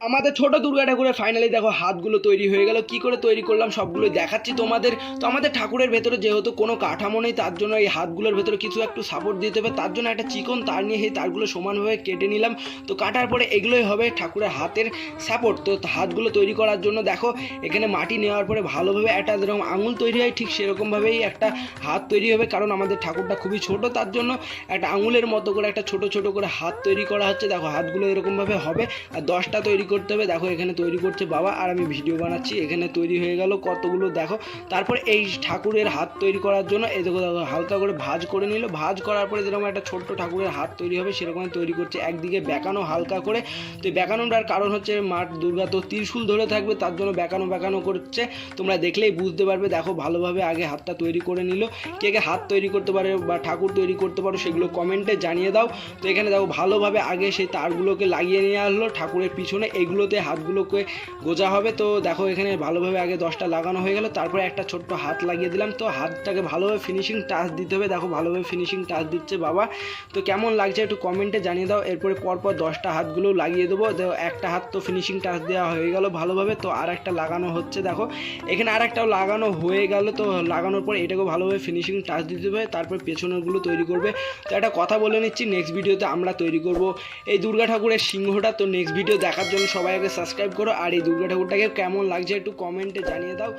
আমাদের ছোট দুর্গা ঠাকুরের ফাইনালি দেখো হাতগুলো তৈরি হয়ে গেল। কি করে তৈরি করলাম সবগুলো দেখাচ্ছি তোমাদের। তো আমাদের ঠাকুরের ভেতরে যেহেতু কোনো কাঠামো নেই, তার জন্য এই হাতগুলোর ভেতরে কিছু একটু সাপোর্ট দিতে হবে। তার জন্য একটা চিকন তার নিয়ে সেই তারগুলো সমানভাবে কেটে নিলাম। তো কাটার পরে এগুলোই হবে ঠাকুরের হাতের সাপোর্ট। তো হাতগুলো তৈরি করার জন্য দেখো এখানে মাটি নেওয়ার পরে ভালোভাবে একটা যেরকম আঙুল তৈরি হয় ঠিক সেরকমভাবেই একটা হাত তৈরি হবে, কারণ আমাদের ঠাকুরটা খুবই ছোট, তার জন্য একটা আঙুলের মতো করে একটা ছোট ছোট করে হাত তৈরি করা হচ্ছে। দেখো হাতগুলো এরকমভাবে হবে আর 10টা তৈরি করতে হবে। দেখো এখানে তৈরি করছে বাবা আর আমি ভিডিও বানাচ্ছি। এখানে তৈরি হয়ে গেল কতগুলো দেখো। তারপর এই ঠাকুরের হাত তৈরি করার জন্য এই দেখো দেখো হালকা করে ভাঁজ করে নিল। ভাঁজ করার পরে যেরকম একটা ছোট্ট ঠাকুরের হাত তৈরি হবে সেরকম তৈরি করছে। একদিকে বেঁকানো হালকা করে। তো বেঁকানোটার কারণ হচ্ছে মা দুর্গা তো ত্রিশূল ধরে থাকবে, তার জন্য বেঁকানো বেঁকানো করছে। তোমরা দেখলেই বুঝতে পারবে। দেখো ভালোভাবে আগে হাতটা তৈরি করে নিল। কে কে হাত তৈরি করতে পারে বা ঠাকুর তৈরি করতে পারো সেগুলো কমেন্টে জানিয়ে দাও। তো এখানে দেখো ভালোভাবে আগে সেই তারগুলোকে লাগিয়ে নিয়ে আসলো ঠাকুরের পিছনে, এইগুলোতে হাতগুলোকে গোজা হবে। তো দেখো এখানে ভালোভাবে আগে 10টা লাগানো হয়ে গেল। তারপরে একটা ছোট্ট হাত লাগিয়ে দিলাম। তো হাতটাকে ভালোভাবে ফিনিশিং টাচ দিতে হবে। দেখো ভালোভাবে ফিনিশিং টাচ দিচ্ছে বাবা। তো কেমন লাগছে একটু কমেন্টে জানিয়ে দাও। এরপরে পরপর 10টা হাতগুলো লাগিয়ে দেবো। দেখো একটা হাত তো ফিনিশিং টাচ দেওয়া হয়ে গেল ভালোভাবে। তো আর একটা লাগানো হচ্ছে। দেখো এখানে আর একটাও লাগানো হয়ে গেল। তো লাগানোর পর এটাকেও ভালোভাবে ফিনিশিং টাচ দিতে হবে। তারপর পেছনেরগুলো তৈরি করবে। তো একটা কথা বলে নিচ্ছি, নেক্সট ভিডিওতে আমরা তৈরি করব এই দুর্গা ঠাকুরের সিংহটা। তো নেক্সট ভিডিও দেখার জন্য সবাই আগে সাবস্ক্রাইব করো। আর এই দুর্গা ঠাকুরটাকে কেমন লাগছে একটু কমেন্টে জানিয়ে দাও।